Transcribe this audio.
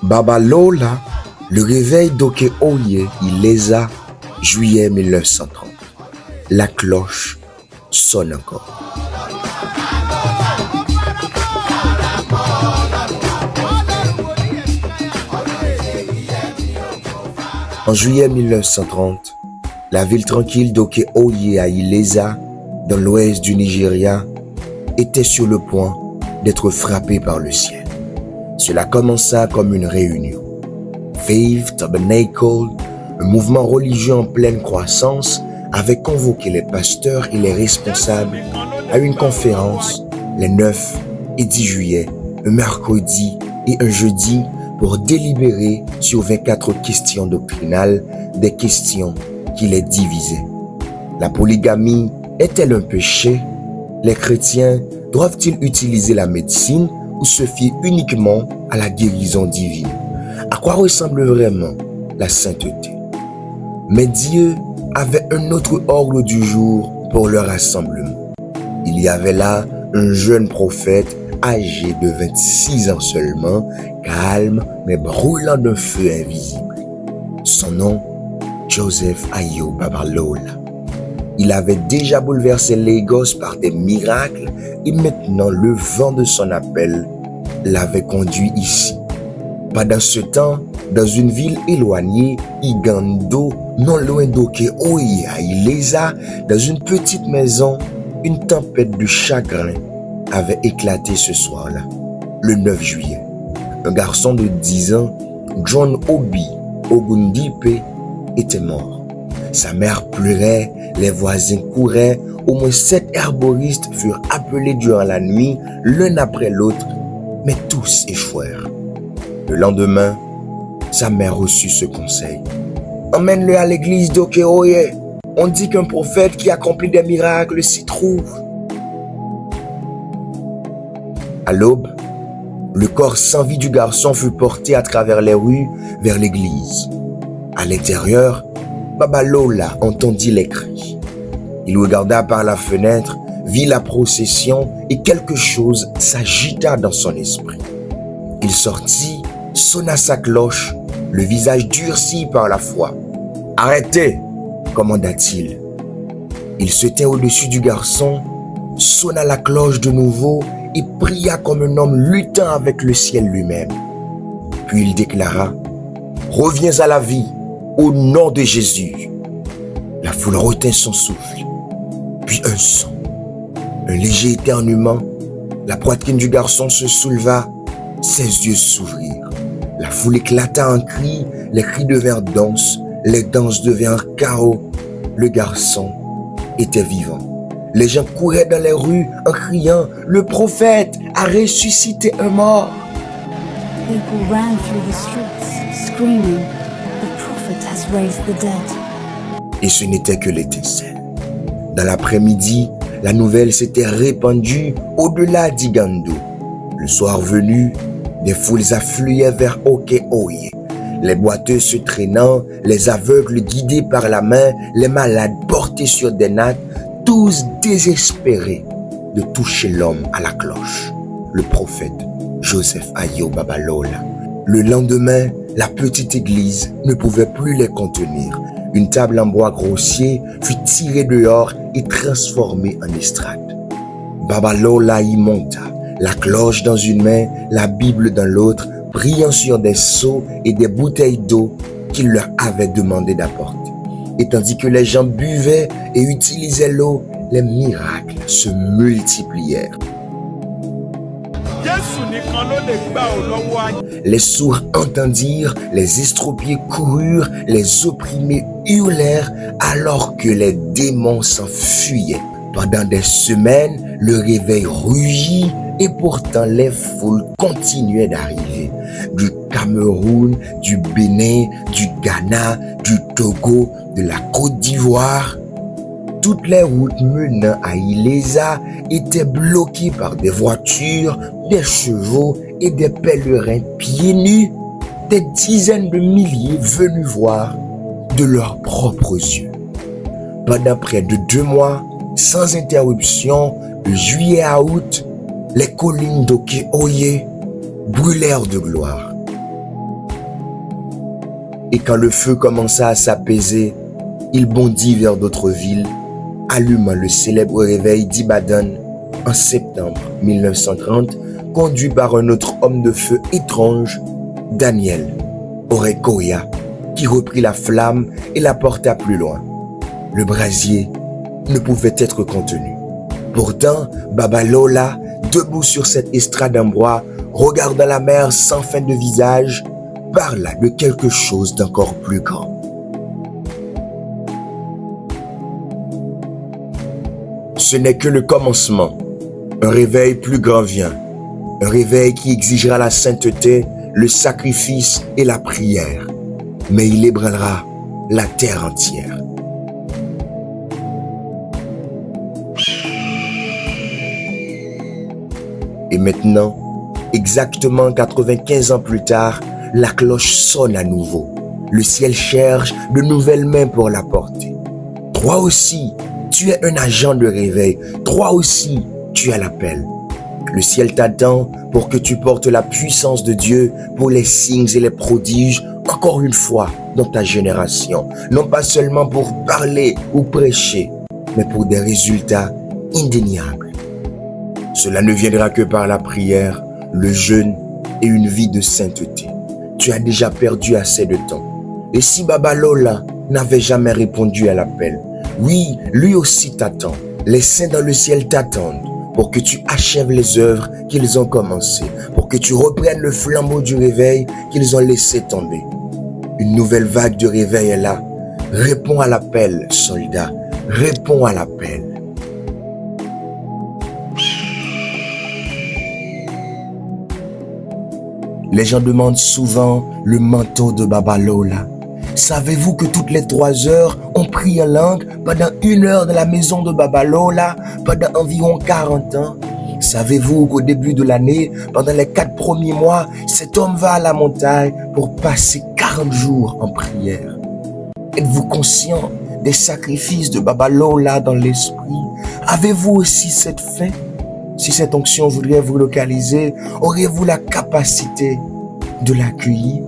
Babalola, le réveil d'Oke-Oye, Ilesa, juillet 1930. La cloche sonne encore. En juillet 1930, la ville tranquille d'Oke-Oye à Ilesa, dans l'ouest du Nigeria, était sur le point d'être frappée par le ciel. Cela commença comme une réunion. Faith Tabernacle, un mouvement religieux en pleine croissance, avait convoqué les pasteurs et les responsables à une conférence les 9 et 10 juillet, un mercredi et un jeudi, pour délibérer sur 24 questions doctrinales, des questions qui les divisaient. La polygamie est-elle un péché? Les chrétiens doivent-ils utiliser la médecine ou se fier uniquement à la guérison divine? À quoi ressemble vraiment la sainteté? Mais Dieu avait un autre ordre du jour pour le rassemblement. Il y avait là un jeune prophète âgé de 26 ans seulement, calme mais brûlant d'un feu invisible. Son nom, Joseph Ayo Babalola. Il avait déjà bouleversé Lagos par des miracles et maintenant le vent de son appel l'avait conduit ici. Pendant ce temps, dans une ville éloignée, Igando, non loin d'Oke-Oye à Ilesa, dans une petite maison, une tempête de chagrin avait éclaté ce soir-là, le 9 juillet. Un garçon de 10 ans, John Obi Ogundipe, était mort. Sa mère pleurait, les voisins couraient, au moins 7 herboristes furent appelés durant la nuit, l'un après l'autre, mais tous échouèrent. Le lendemain, sa mère reçut ce conseil. Emmène-le à l'église d'Oke-Oye. On dit qu'un prophète qui accomplit des miracles s'y trouve. À l'aube, le corps sans vie du garçon fut porté à travers les rues vers l'église. À l'intérieur, Babalola entendit les cris. Il regarda par la fenêtre, vit la procession et quelque chose s'agita dans son esprit. Il sortit, sonna sa cloche, le visage durci par la foi. « Arrêtez !» commanda-t-il. Il se tint au-dessus du garçon, sonna la cloche de nouveau et pria comme un homme luttant avec le ciel lui-même. Puis il déclara « Reviens à la vie, au nom de Jésus !» La foule retint son souffle, puis un son, un léger éternuement. La poitrine du garçon se souleva, ses yeux s'ouvrirent. La foule éclata en cris, les cris devinrent danses, les danses devinrent chaos. Le garçon était vivant. Les gens couraient dans les rues en criant « Le prophète a ressuscité un mort !» People ran through the streets, screaming, "The prophet has raised the dead." Et ce n'était que l'étincelle. Dans l'après-midi, la nouvelle s'était répandue au-delà d'Igando. Le soir venu, des foules affluaient vers Oke-Oye. Les boiteux se traînant, les aveugles guidés par la main, les malades portés sur des nattes, tous désespérés de toucher l'homme à la cloche, le prophète Joseph Ayo Babalola. Le lendemain, la petite église ne pouvait plus les contenir. Une table en bois grossier fut tirée dehors et transformée en estrade. Babalola y monta, la cloche dans une main, la Bible dans l'autre, priant sur des seaux et des bouteilles d'eau qu'il leur avait demandé d'apporter. Et tandis que les gens buvaient et utilisaient l'eau, les miracles se multiplièrent. Les sourds entendirent, les estropiés coururent, les opprimés hurlèrent alors que les démons s'enfuyaient. Pendant des semaines, le réveil rugit et pourtant les foules continuaient d'arriver. Du Cameroun, du Bénin, du Ghana, du Togo, de la Côte d'Ivoire. Toutes les routes menant à Ilesa étaient bloquées par des voitures, des chevaux et des pèlerins pieds nus. Des dizaines de milliers venus voir de leurs propres yeux. Pendant près de 2 mois, sans interruption, de juillet à août, les collines d'Oke-Oye brûlèrent de gloire. Et quand le feu commença à s'apaiser, il bondit vers d'autres villes, allumant le célèbre réveil d'Ibadan en septembre 1930, conduit par un autre homme de feu étrange, Daniel Orekoya, qui reprit la flamme et la porta plus loin. Le brasier ne pouvait être contenu. Pourtant, Babalola, debout sur cette estrade en bois, regardant la mer sans fin de visage, parla de quelque chose d'encore plus grand. Ce n'est que le commencement. Un réveil plus grand vient. Un réveil qui exigera la sainteté, le sacrifice et la prière. Mais il ébranlera la terre entière. Et maintenant, exactement 95 ans plus tard, la cloche sonne à nouveau. Le ciel cherche de nouvelles mains pour la porter. Toi aussi, tu es un agent de réveil. Toi aussi, tu as l'appel. Le ciel t'attend pour que tu portes la puissance de Dieu pour les signes et les prodiges, encore une fois, dans ta génération. Non pas seulement pour parler ou prêcher, mais pour des résultats indéniables. Cela ne viendra que par la prière, le jeûne et une vie de sainteté. Tu as déjà perdu assez de temps. Et si Babalola n'avait jamais répondu à l'appel, oui, lui aussi t'attend. Les saints dans le ciel t'attendent pour que tu achèves les œuvres qu'ils ont commencées, pour que tu reprennes le flambeau du réveil qu'ils ont laissé tomber. Une nouvelle vague de réveil est là. Réponds à l'appel, soldat. Réponds à l'appel. Les gens demandent souvent le manteau de Babalola. Savez-vous que toutes les 3 heures, on prie en langue pendant 1 heure dans la maison de Babalola pendant environ 40 ans? Savez-vous qu'au début de l'année, pendant les 4 premiers mois, cet homme va à la montagne pour passer 40 jours en prière? Êtes-vous conscient des sacrifices de Babalola dans l'esprit? Avez-vous aussi cette faim? Si cette onction voudrait vous localiser, aurez-vous la capacité de l'accueillir?